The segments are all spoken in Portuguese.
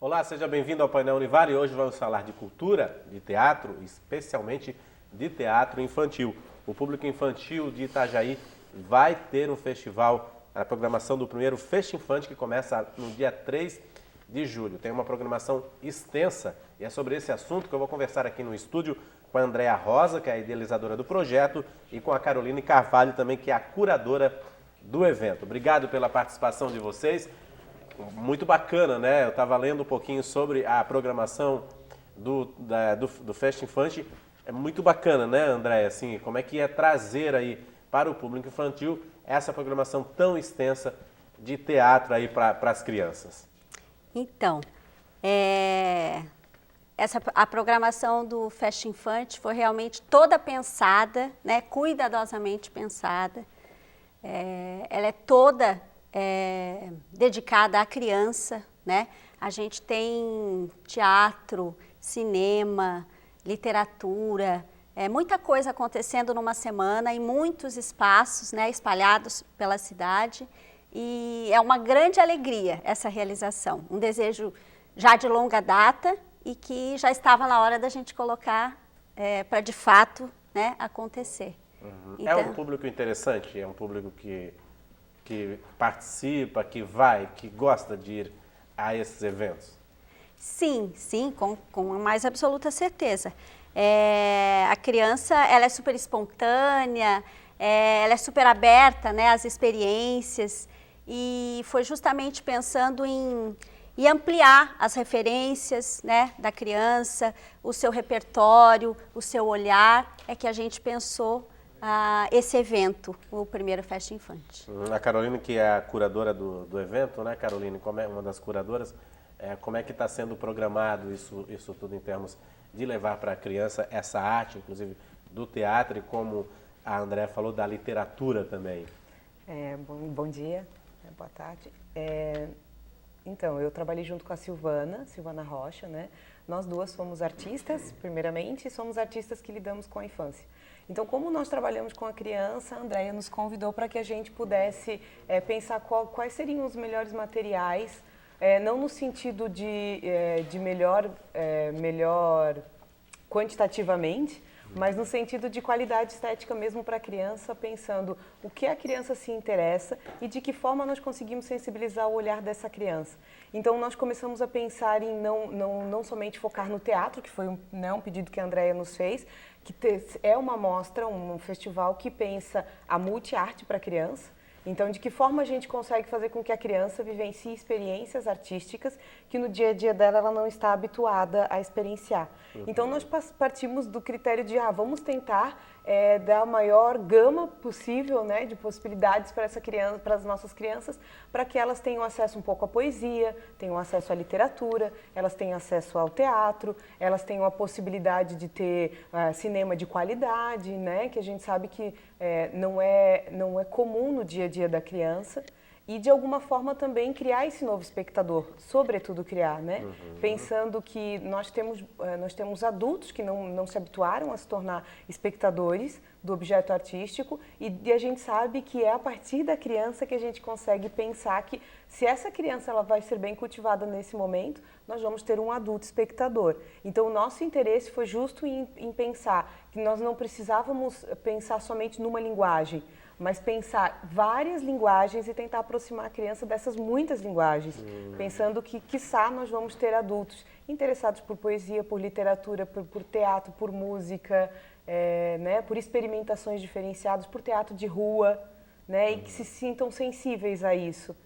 Olá, seja bem-vindo ao Painel Univar e hoje vamos falar de cultura, de teatro, especialmente de teatro infantil. O público infantil de Itajaí vai ter um festival, a programação do primeiro Festa Infante, que começa no dia 3 de julho. Tem uma programação extensa e é sobre esse assunto que eu vou conversar aqui no estúdio com a Andréa Rosa, que é a idealizadora do projeto, e com a Caroline Carvalho também, que é a curadora do evento. Obrigado pela participação de vocês. Muito bacana, né? Eu estava lendo um pouquinho sobre a programação do Festa Infante. É muito bacana, né, André? Assim, como é que é trazer aí para o público infantil essa programação tão extensa de teatro aí para as crianças? Então, a programação do Festa Infante foi realmente toda pensada, né, cuidadosamente pensada. Ela é toda dedicada à criança, né? A gente tem teatro, cinema, literatura, muita coisa acontecendo numa semana em muitos espaços, né, espalhados pela cidade. E é uma grande alegria essa realização, um desejo já de longa data e que já estava na hora da gente colocar para de fato, né, acontecer. Uhum. Então, é um público interessante, é um público que participa, que vai, que gosta de ir a esses eventos? Sim, com a mais absoluta certeza. A criança, ela é super espontânea, ela é super aberta, né, às experiências, e foi justamente pensando em ampliar as referências, né, da criança, o seu repertório, o seu olhar, é que a gente pensou esse evento, o primeiro Festa Infante. A Caroline, que é a curadora do evento, né, Caroline, como é uma das curadoras, como é que está sendo programado isso tudo em termos de levar para a criança essa arte, inclusive do teatro, e como a Andréa falou, da literatura também? Bom dia, boa tarde. Então, eu trabalhei junto com a Silvana Rocha, né? Nós duas somos artistas, primeiramente, e somos artistas que lidamos com a infância. Então, como nós trabalhamos com a criança, a Andréa nos convidou para que a gente pudesse pensar quais seriam os melhores materiais, não no sentido de melhor quantitativamente, mas no sentido de qualidade estética mesmo para a criança, pensando o que a criança se interessa e de que forma nós conseguimos sensibilizar o olhar dessa criança. Então, nós começamos a pensar em não somente focar no teatro, que foi um pedido que a Andréa nos fez, que é uma mostra, um festival que pensa a multi-arte para a criança. Então, de que forma a gente consegue fazer com que a criança vivencie experiências artísticas que no dia a dia dela ela não está habituada a experienciar. Então, nós partimos do critério de, vamos tentar dar a maior gama possível, né, de possibilidades para essa criança, para as nossas crianças, para que elas tenham acesso um pouco à poesia, tenham acesso à literatura, elas tenham acesso ao teatro, elas tenham a possibilidade de ter cinema de qualidade, né, que a gente sabe que não é comum no dia a dia da criança, e de alguma forma também criar esse novo espectador, sobretudo criar, né? Uhum. Pensando que nós temos adultos que não se habituaram a se tornar espectadores do objeto artístico, e a gente sabe que é a partir da criança que a gente consegue pensar que se essa criança ela vai ser bem cultivada nesse momento, nós vamos ter um adulto espectador. Então, o nosso interesse foi justo em pensar que nós não precisávamos pensar somente numa linguagem, mas pensar várias linguagens e tentar aproximar a criança dessas muitas linguagens, pensando que, quiçá, nós vamos ter adultos interessados por poesia, por literatura, por teatro, por música, né, por experimentações diferenciadas, por teatro de rua, né, e que se sintam sensíveis a isso.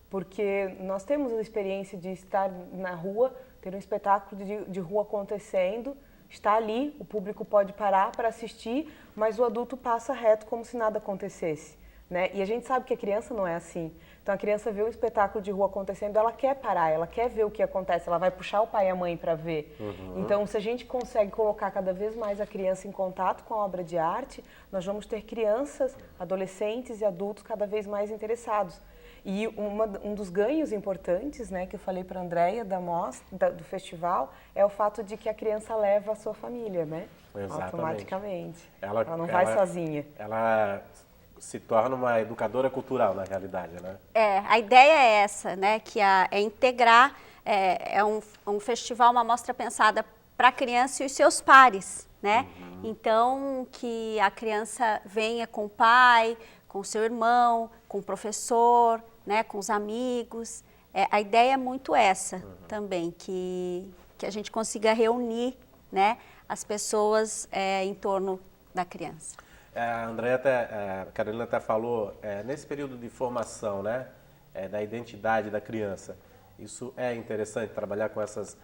Porque nós temos a experiência de estar na rua, ter um espetáculo de rua acontecendo, está ali, o público pode parar para assistir, mas o adulto passa reto como se nada acontecesse, né? E a gente sabe que a criança não é assim. Então, a criança vê um espetáculo de rua acontecendo, ela quer parar, ela quer ver o que acontece, ela vai puxar o pai e a mãe para ver. Uhum. Então, se a gente consegue colocar cada vez mais a criança em contato com a obra de arte, nós vamos ter crianças, adolescentes e adultos cada vez mais interessados. E um dos ganhos importantes, né, que eu falei para a Andréa do festival, é o fato de que a criança leva a sua família, né? Exatamente. Automaticamente. Ela não vai sozinha. Ela se torna uma educadora cultural, na realidade, né? A ideia é essa, né, que é integrar é um festival, uma mostra pensada para a criança e os seus pares, né? Então, que a criança venha com o pai, com o seu irmão, com o professor, né, com os amigos. A ideia é muito essa também, que a gente consiga reunir, né, as pessoas em torno da criança. A Carolina até falou, nesse período de formação, né, da identidade da criança, isso é interessante, trabalhar com essas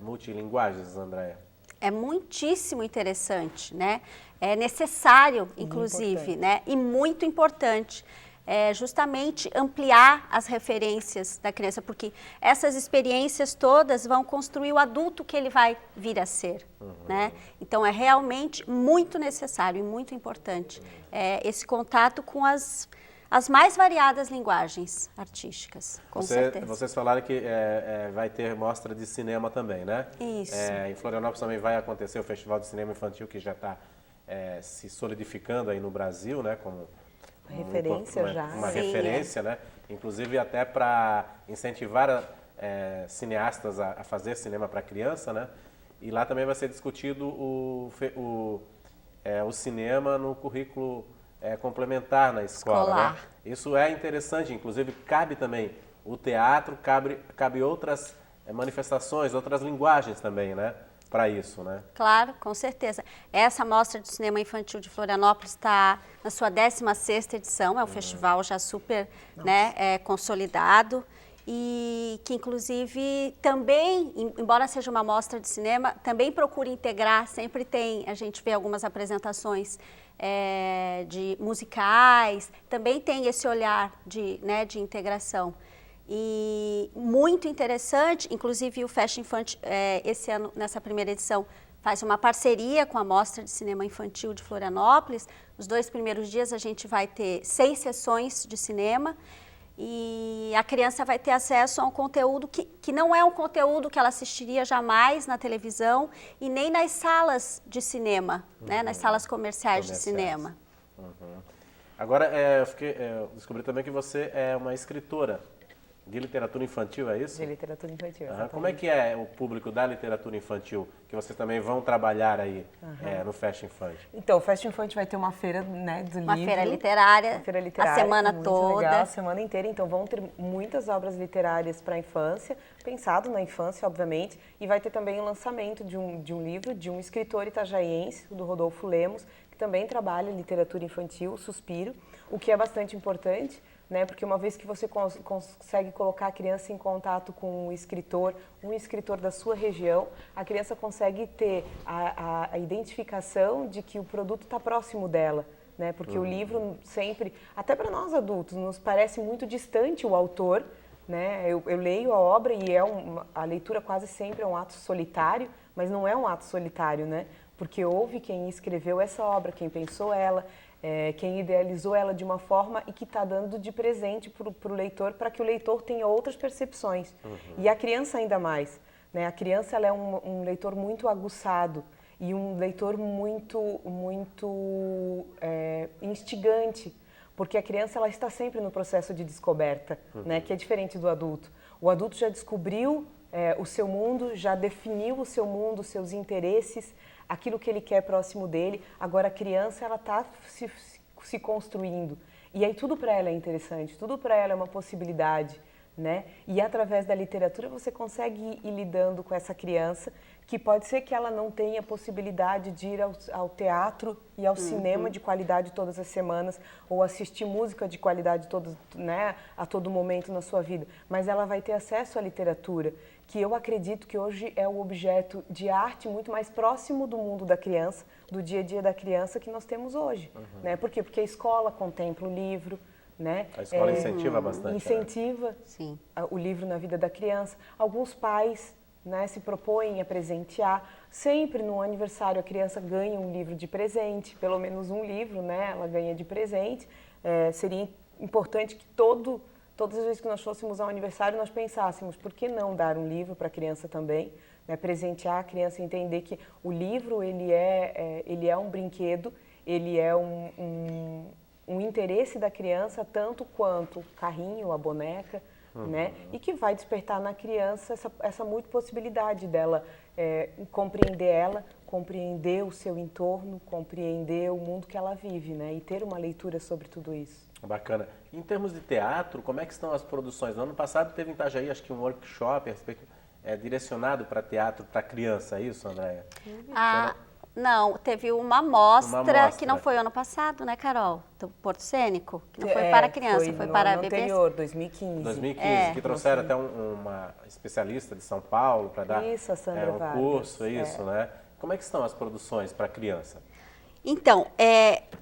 multilinguagens, Andréia? É muitíssimo interessante, né? É necessário, inclusive, né? E muito importante. Justamente ampliar as referências da criança, porque essas experiências todas vão construir o adulto que ele vai vir a ser, né? Então, é realmente muito necessário e muito importante esse contato com as mais variadas linguagens artísticas, com certeza. Vocês falaram que vai ter mostra de cinema também, né? Isso. Em Florianópolis também vai acontecer o Festival de Cinema Infantil, que já está se solidificando aí no Brasil, né? Como referência já. Uma referência, né? Inclusive até para incentivar cineastas a fazer cinema para criança, né? E lá também vai ser discutido o cinema no currículo complementar na escola. Né? Isso é interessante, inclusive cabe também o teatro, cabe outras manifestações, outras linguagens também, né? Para isso, né? Claro, com certeza. Essa mostra de cinema infantil de Florianópolis está na sua 16ª edição, é um festival já super consolidado e que inclusive também, embora seja uma mostra de cinema, também procura integrar, sempre a gente vê algumas apresentações de musicais, também tem esse olhar de integração. E muito interessante, inclusive o Fest Infante, esse ano, nessa primeira edição, faz uma parceria com a Mostra de Cinema Infantil de Florianópolis. Os 2 primeiros dias a gente vai ter 6 sessões de cinema e a criança vai ter acesso a um conteúdo que não é um conteúdo que ela assistiria jamais na televisão e nem nas salas de cinema, né, nas salas comerciais de cinema. Agora, eu descobri também que você é uma escritora de literatura infantil, é isso? De literatura infantil, exatamente. Como é que é o público da literatura infantil, que vocês também vão trabalhar aí no Fest Infante? Então, o Fest Infante vai ter uma feira, né, do livro. Uma feira literária, a semana toda. Legal, a semana inteira, então vão ter muitas obras literárias para a infância, pensado na infância, obviamente, e vai ter também o lançamento de um livro de um escritor itajaiense, do Rodolfo Lemos, que também trabalha em literatura infantil, Suspiro, o que é bastante importante, né? Porque uma vez que você consegue colocar a criança em contato com um escritor da sua região, a criança consegue ter a identificação de que o produto está próximo dela, né? Porque o livro sempre, até para nós adultos, nos parece muito distante o autor, né? Eu leio a obra e a leitura quase sempre é um ato solitário, mas não é um ato solitário, né? Porque houve quem escreveu essa obra, quem pensou ela, quem idealizou ela de uma forma e que está dando de presente para o leitor, para que o leitor tenha outras percepções. E a criança ainda mais, né? A criança ela é um leitor muito aguçado e um leitor muito instigante, porque a criança ela está sempre no processo de descoberta, né? Que é diferente do adulto. O adulto já descobriu o seu mundo, já definiu o seu mundo, os seus interesses, aquilo que ele quer próximo dele. Agora a criança ela está se construindo e aí tudo para ela é interessante, tudo para ela é uma possibilidade, né? E através da literatura você consegue ir lidando com essa criança que pode ser que ela não tenha possibilidade de ir ao teatro e ao cinema de qualidade todas as semanas ou assistir música de qualidade né, a todo momento na sua vida, mas ela vai ter acesso à literatura, que eu acredito que hoje é o objeto de arte muito mais próximo do mundo da criança, do dia a dia da criança que nós temos hoje. Né? Por quê? Porque a escola contempla o livro, né? A escola incentiva bastante. Incentiva o livro na vida da criança. Alguns pais, né, se propõem a presentear. Sempre no aniversário a criança ganha um livro de presente, pelo menos um livro, né, ela ganha de presente. Seria importante que todas as vezes que nós fôssemos ao aniversário nós pensássemos, por que não dar um livro para a criança também? Né, presentear a criança e entender que o livro ele é um brinquedo, ele é um interesse da criança tanto quanto o carrinho, a boneca, né? E que vai despertar na criança essa multipossibilidade dela compreender o seu entorno, compreender o mundo que ela vive, né? E ter uma leitura sobre tudo isso. Bacana. Em termos de teatro, como é que estão as produções? No ano passado teve em Itajaí, acho que um workshop a respeito, direcionado para teatro para criança, é isso, Andréia? Não, teve uma mostra que não foi ano passado, né, Carol? Do Porto Cênico, que não foi para criança, foi para no bebês. anterior, 2015. 2015, que trouxeram até uma especialista de São Paulo para dar Isso, a Sandra um Vargas. curso, né? Como é que estão as produções para criança? Então,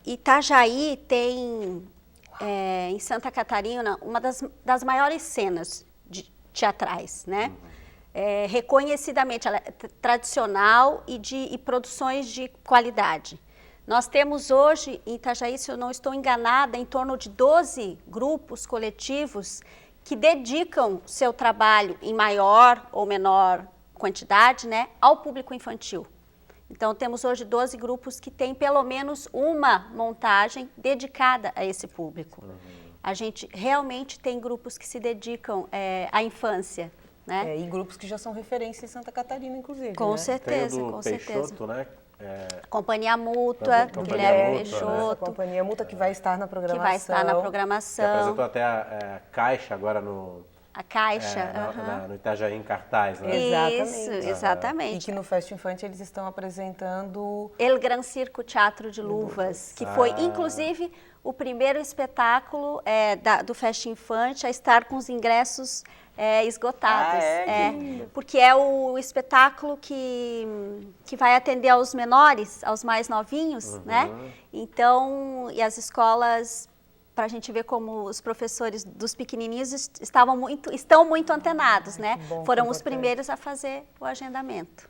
Itajaí tem, em Santa Catarina, uma das maiores cenas teatrais, né? Reconhecidamente, ela é tradicional e produções de qualidade. Nós temos hoje em Itajaí, se eu não estou enganada, em torno de 12 grupos coletivos que dedicam seu trabalho em maior ou menor quantidade, né, ao público infantil. Então, temos hoje 12 grupos que têm pelo menos uma montagem dedicada a esse público. A gente realmente tem grupos que se dedicam à infância, né? E grupos que já são referência em Santa Catarina, inclusive. Com né? certeza, Tem o com Peixoto, certeza. né? Companhia Mútua, Companhia Guilherme Mútua, Peixoto. Essa companhia Mútua que vai estar na programação. Que vai estar na Que programação. apresentou até a Caixa agora A Caixa. no Itajaí em cartaz, né? Isso, Exatamente. exatamente. E que no Fest Infante eles estão apresentando... El Gran Circo Teatro de Luvas, que foi, inclusive, o primeiro espetáculo do Fest Infante a estar com os ingressos esgotados. Porque é o espetáculo que vai atender aos menores, aos mais novinhos, né? Então, e as escolas, para a gente ver como os professores dos pequenininhos estão muito antenados, né? Foram os primeiros a fazer o agendamento.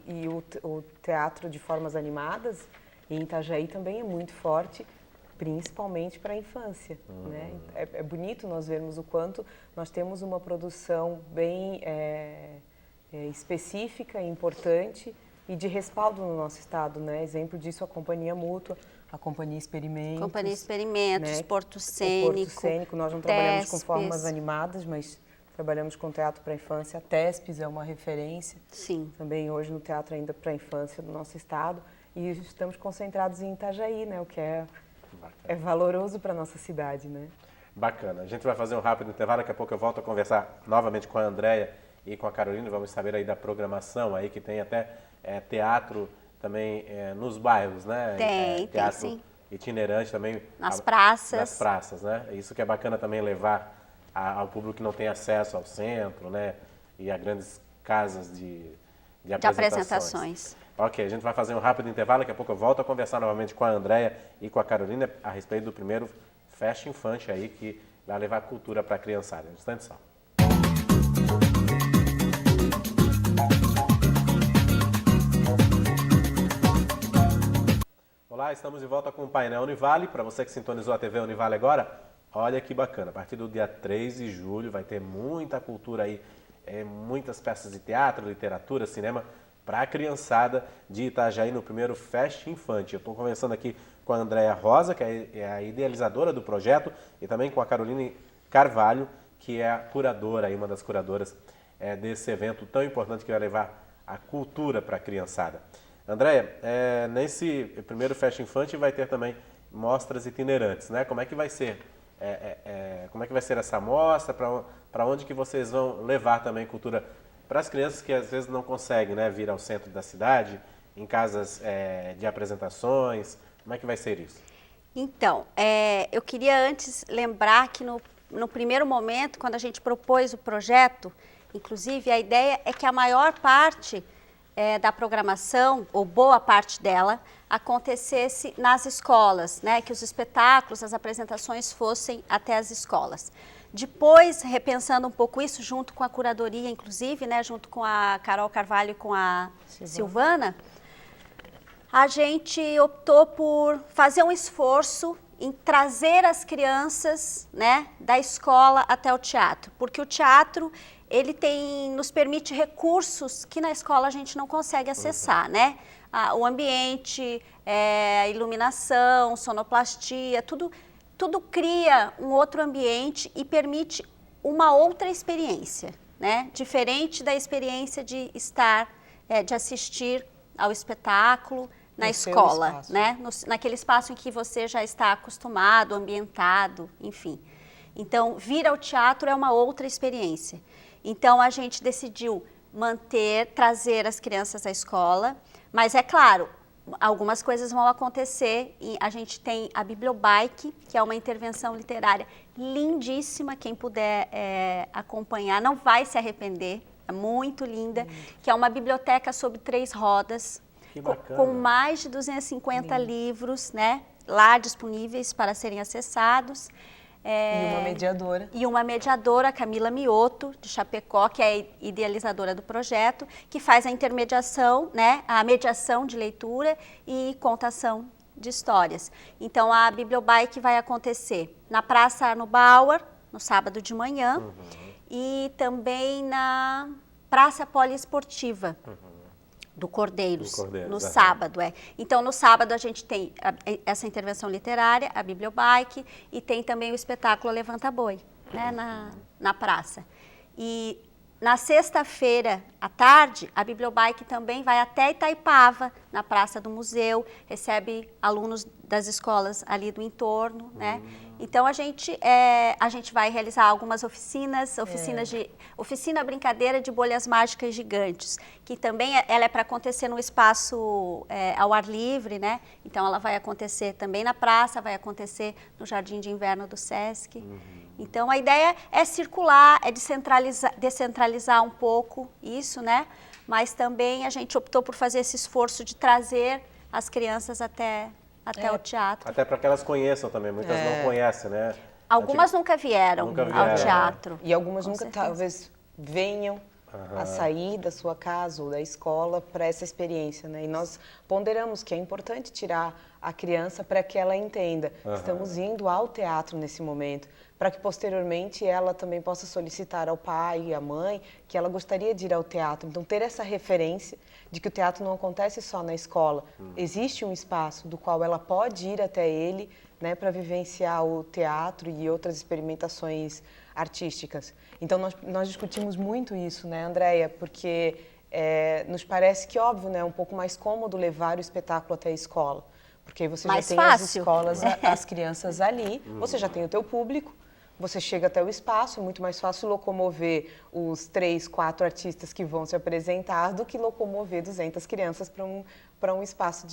E o teatro de formas animadas em Itajaí também é muito forte, principalmente para a infância. Né? É bonito nós vermos o quanto nós temos uma produção bem específica, importante e de respaldo no nosso estado. Né? Exemplo disso, a Companhia Mútua, a Companhia Experimentos. Companhia Experimentos, né? Porto Cênico. O Porto Cênico, nós não trabalhamos com formas animadas, mas trabalhamos com teatro para a infância. A TESPES é uma referência. Sim. Também hoje no teatro ainda para a infância do nosso estado. E estamos concentrados em Itajaí, né? O que é valoroso para a nossa cidade, né? Bacana. A gente vai fazer um rápido intervalo, daqui a pouco eu volto a conversar novamente com a Andréia e com a Carolina. Vamos saber aí da programação aí, que tem até teatro também nos bairros, né? Teatro tem sim. Itinerante também. Nas praças. Nas praças, né? Isso que é bacana também levar ao público que não tem acesso ao centro, né? E a grandes casas de apresentações. Ok, a gente vai fazer um rápido intervalo, daqui a pouco eu volto a conversar novamente com a Andréia e com a Carolina a respeito do primeiro Fest Infante aí, que vai levar cultura para a criançada. Um instante só. Olá, estamos de volta com o painel Univale. Para você que sintonizou a TV Univale agora, olha que bacana. A partir do dia 3 de julho vai ter muita cultura aí, muitas peças de teatro, literatura, cinema, para a criançada de Itajaí no primeiro Fest Infante. Eu estou conversando aqui com a Andréia Rosa, que é a idealizadora do projeto, e também com a Caroline Carvalho, que é a curadora, uma das curadoras desse evento tão importante que vai levar a cultura para a criançada. Andréia, nesse primeiro Fest Infante vai ter também mostras itinerantes, né? Como é que vai ser? Como é que vai ser essa mostra? Para onde que vocês vão levar também cultura para as crianças que às vezes não conseguem, né, vir ao centro da cidade, em casas de apresentações? Como é que vai ser isso? Então, eu queria antes lembrar que no primeiro momento, quando a gente propôs o projeto, inclusive a ideia é que a maior parte da programação, ou boa parte dela, acontecesse nas escolas, né, que os espetáculos, as apresentações fossem até as escolas. Depois, repensando um pouco isso, junto com a curadoria, inclusive, né, junto com a Carol Carvalho e com a Silvana, a gente optou por fazer um esforço em trazer as crianças, né, da escola até o teatro, porque o teatro ele nos permite recursos que na escola a gente não consegue acessar, né? O ambiente, a iluminação, sonoplastia, tudo cria um outro ambiente e permite uma outra experiência, né? Diferente da experiência de estar, de assistir ao espetáculo na escola, né? Naquele espaço em que você já está acostumado, ambientado, enfim. Então, vir ao teatro é uma outra experiência. Então, a gente decidiu trazer as crianças à escola, mas é claro, algumas coisas vão acontecer e a gente tem a Bibliobike, que é uma intervenção literária lindíssima, quem puder acompanhar não vai se arrepender, é muito linda, que é uma biblioteca sobre 3 rodas, com mais de 250 livros, né, lá disponíveis para serem acessados. E uma mediadora. E uma mediadora, Camila Mioto, de Chapecó, que é a idealizadora do projeto, que faz a intermediação, né, a mediação de leitura e contação de histórias. Então, a Bibliobike vai acontecer na Praça Arno Bauer, no sábado de manhã, e também na Praça Poliesportiva. Do Cordeiros, no sábado. Então, no sábado a gente tem essa intervenção literária, a Bibliobike, e tem também o espetáculo Levanta Boi, né, na praça. E na sexta-feira, à tarde, a Bibliobike também vai até Itaipava, na Praça do Museu, recebe alunos das escolas ali do entorno, né? Então, a gente vai realizar algumas oficina brincadeira de bolhas mágicas gigantes, que também ela é para acontecer no espaço ao ar livre, né? Então, ela vai acontecer também na praça, vai acontecer no Jardim de Inverno do Sesc. Então, a ideia é circular, é descentralizar um pouco isso, né? Mas também a gente optou por fazer esse esforço de trazer as crianças até o teatro. Até para que elas conheçam também, muitas não conhecem, né? Algumas nunca vieram ao teatro. E algumas nunca, talvez, venham a sair da sua casa ou da escola para essa experiência, né? E nós ponderamos que é importante tirar a criança para que ela entenda. Estamos indo ao teatro nesse momento, para que posteriormente ela também possa solicitar ao pai e à mãe que ela gostaria de ir ao teatro. Então, ter essa referência de que o teatro não acontece só na escola. Existe um espaço do qual ela pode ir até ele, né, para vivenciar o teatro e outras experimentações artísticas. Então, nós discutimos muito isso, né, Andréia? Porque nos parece que, óbvio, né, é um pouco mais cômodo levar o espetáculo até a escola. Porque aí você já tem as escolas, as crianças ali, você já tem o teu público, você chega até o espaço, é muito mais fácil locomover os 3, 4 artistas que vão se apresentar do que locomover 200 crianças para um espaço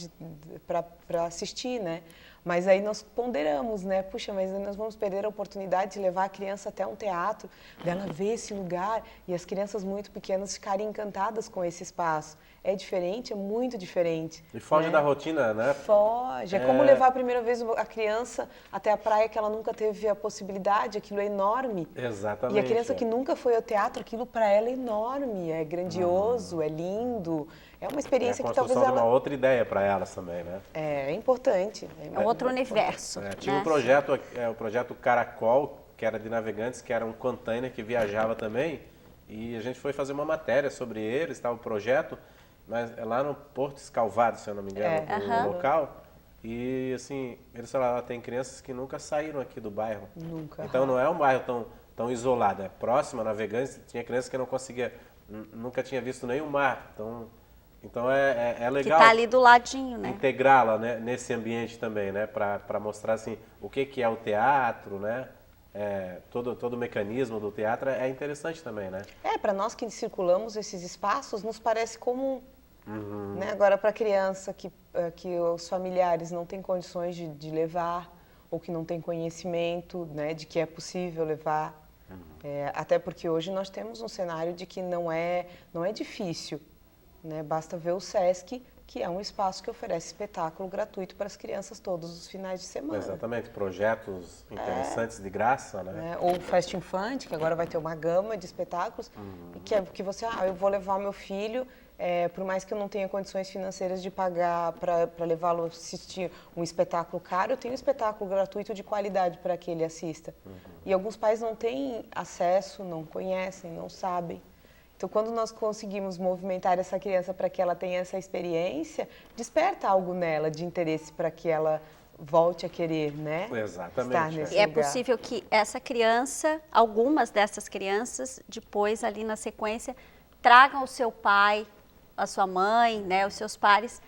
para assistir, né? Mas aí nós ponderamos, né? Puxa, mas nós vamos perder a oportunidade de levar a criança até um teatro, dela ver esse lugar e as crianças muito pequenas ficarem encantadas com esse espaço. É diferente, é muito diferente. E foge da rotina, né? Foge. É como levar a primeira vez a criança até a praia que ela nunca teve a possibilidade, aquilo é enorme. Exatamente. E a criança que nunca foi ao teatro, aquilo para ela é enorme, é grandioso, é lindo. É uma experiência que talvez ela... de uma outra ideia para elas também, né? É importante. É outro universo. Tinha um projeto, o projeto Caracol, que era de navegantes, que era um container que viajava também, e a gente foi fazer uma matéria sobre eles, estava o projeto, mas é lá no Porto Escalvado, se eu não me engano, no local. E assim, eles falaram, tem crianças que nunca saíram aqui do bairro. Nunca. Então não é um bairro tão isolado, é próximo a Navegantes, tinha crianças que não conseguia, nunca tinha visto nenhum mar. Então é legal. Que está ali do ladinho, né? Integrá-la, né, nesse ambiente também, né? Para mostrar assim, o que é o teatro, né? Todo o mecanismo do teatro é interessante também, né? Para nós que circulamos esses espaços, nos parece comum. Né? Agora, para a criança que os familiares não têm condições de levar, ou que não têm conhecimento, né, de que é possível levar. Até porque hoje nós temos um cenário de que não é difícil. Né? Basta ver o Sesc, que é um espaço que oferece espetáculo gratuito para as crianças todos os finais de semana. Exatamente, projetos interessantes de graça, né? Ou o Festa Infante, que agora vai ter uma gama de espetáculos, e que você, eu vou levar o meu filho, por mais que eu não tenha condições financeiras de pagar para levá-lo a assistir um espetáculo caro, eu tenho um espetáculo gratuito de qualidade para que ele assista. E alguns pais não têm acesso, não conhecem, não sabem. Então, quando nós conseguimos movimentar essa criança para que ela tenha essa experiência, desperta algo nela de interesse para que ela volte a querer, né? Exatamente. Estar nesse E é lugar. possível que essa criança, algumas dessas crianças, depois ali na sequência, tragam o seu pai, a sua mãe, né, os seus pares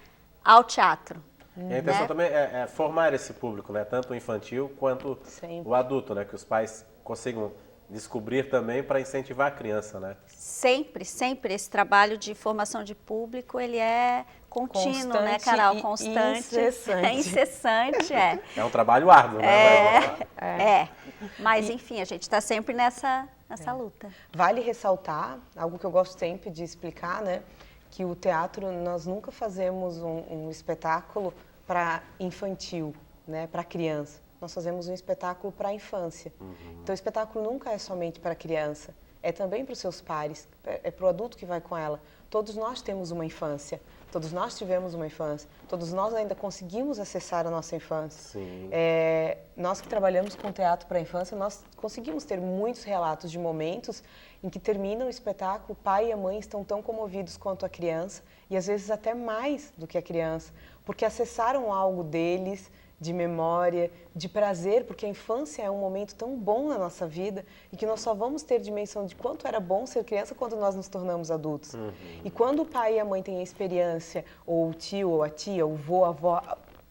ao teatro. E a intenção também é formar esse público, né? Tanto o infantil quanto Sempre. o adulto, né? Que os pais consigam descobrir também para incentivar a criança, né? Sempre, sempre esse trabalho de formação de público, ele é contínuo, né, Constante Carol? e Constante. incessante. É incessante, é. É um trabalho árduo, né? É. Mas, enfim, a gente está sempre nessa luta. Vale ressaltar, algo que eu gosto sempre de explicar, né? Que o teatro, nós nunca fazemos um espetáculo para infantil, né? Para criança. Nós fazemos um espetáculo para a infância. Então, o espetáculo nunca é somente para a criança, é também para os seus pares, é para o adulto que vai com ela. Todos nós temos uma infância, todos nós tivemos uma infância, todos nós ainda conseguimos acessar a nossa infância. Sim. Nós que trabalhamos com teatro para a infância, nós conseguimos ter muitos relatos de momentos em que termina o espetáculo, o pai e a mãe estão tão comovidos quanto a criança, e às vezes até mais do que a criança, porque acessaram algo deles, de memória, de prazer, porque a infância é um momento tão bom na nossa vida e que nós só vamos ter dimensão de quanto era bom ser criança quando nós nos tornamos adultos. E quando o pai e a mãe têm a experiência, ou o tio, ou a tia, o vô, a avó,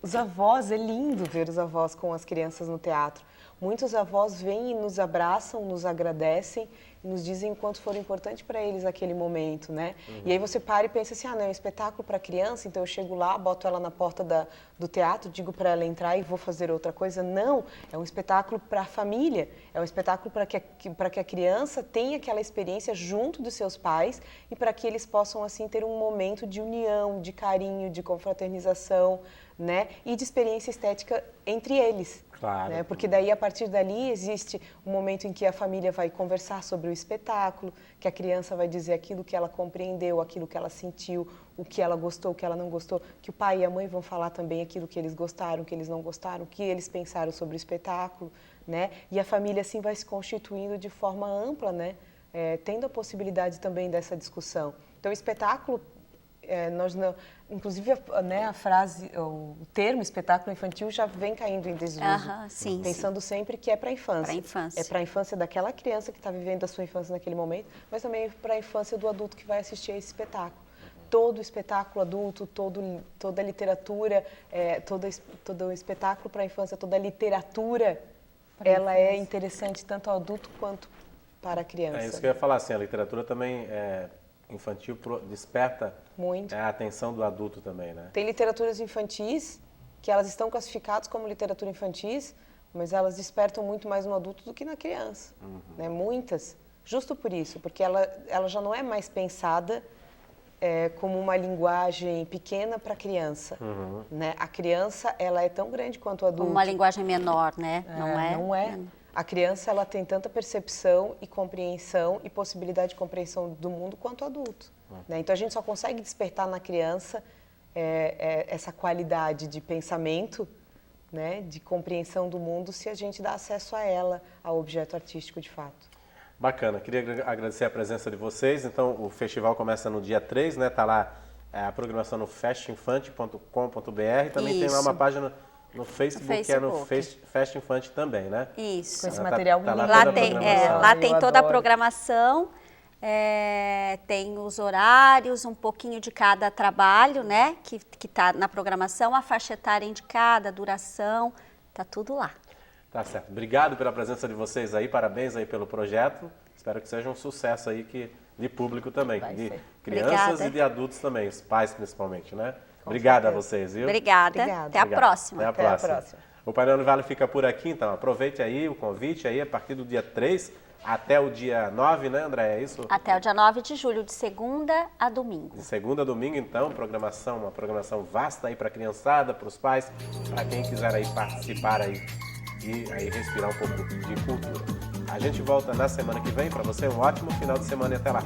os avós, é lindo ver os avós com as crianças no teatro. Muitos avós vêm e nos abraçam, nos agradecem e nos dizem o quanto foi importante para eles aquele momento, né? E aí você para e pensa assim, não, é um espetáculo para criança, então eu chego lá, boto ela na porta do teatro, digo para ela entrar e vou fazer outra coisa. Não, é um espetáculo para a família, é um espetáculo para que a criança tenha aquela experiência junto dos seus pais e para que eles possam, assim, ter um momento de união, de carinho, de confraternização, né? E de experiência estética entre eles. Claro. Né? Porque daí, a partir dali, existe um momento em que a família vai conversar sobre o espetáculo, que a criança vai dizer aquilo que ela compreendeu, aquilo que ela sentiu, o que ela gostou, o que ela não gostou, que o pai e a mãe vão falar também aquilo que eles gostaram, que eles não gostaram, o que eles pensaram sobre o espetáculo, né? E a família, assim, vai se constituindo de forma ampla, né? Tendo a possibilidade também dessa discussão. Então, o espetáculo... inclusive, né, a frase, o termo espetáculo infantil já vem caindo em desuso, Sim, pensando sempre que é para a infância. Para a infância. É para a infância daquela criança que está vivendo a sua infância naquele momento, mas também para a infância do adulto que vai assistir a esse espetáculo. Todo espetáculo adulto, toda a literatura, todo o espetáculo para a infância, toda a literatura, ela é interessante tanto ao adulto quanto para a criança. É isso que eu ia falar, assim, a literatura também infantil desperta muito a atenção do adulto também, né? Tem literaturas infantis que elas estão classificadas como literatura infantis, mas elas despertam muito mais no adulto do que na criança, né? Muitas, justo por isso, porque ela já não é mais pensada como uma linguagem pequena para a criança, né? A criança, ela é tão grande quanto o adulto. Uma linguagem menor, né? Não é. A criança, ela tem tanta percepção e compreensão e possibilidade de compreensão do mundo quanto o adulto. Né? Então, a gente só consegue despertar na criança essa qualidade de pensamento, né? De compreensão do mundo, se a gente dá acesso a ela, ao objeto artístico de fato. Bacana, queria agradecer a presença de vocês. Então, o festival começa no dia 3, né? Tá lá a programação no festinfante.com.br. Também tem lá uma página no Facebook, que é no Festa Infante também, né? Isso. Com esse material bonito. Lá tem toda a programação, tem os horários, um pouquinho de cada trabalho, né? Que está na programação, a faixa etária indicada, a duração, tá tudo lá. Tá certo. Obrigado pela presença de vocês aí, parabéns aí pelo projeto. Espero que seja um sucesso aí de público também, de crianças e de adultos também, os pais principalmente, né? Obrigado a vocês, viu? Obrigada. Até a próxima. Até a próxima. O Painel Univale fica por aqui, então aproveite aí o convite aí a partir do dia 3 até o dia 9, né, André? É isso? Até o dia 9 de julho, de segunda a domingo. De segunda a domingo, então, uma programação vasta aí para a criançada, para os pais, para quem quiser aí participar aí e aí respirar um pouco de cultura. A gente volta na semana que vem. Para você, um ótimo final de semana e até lá.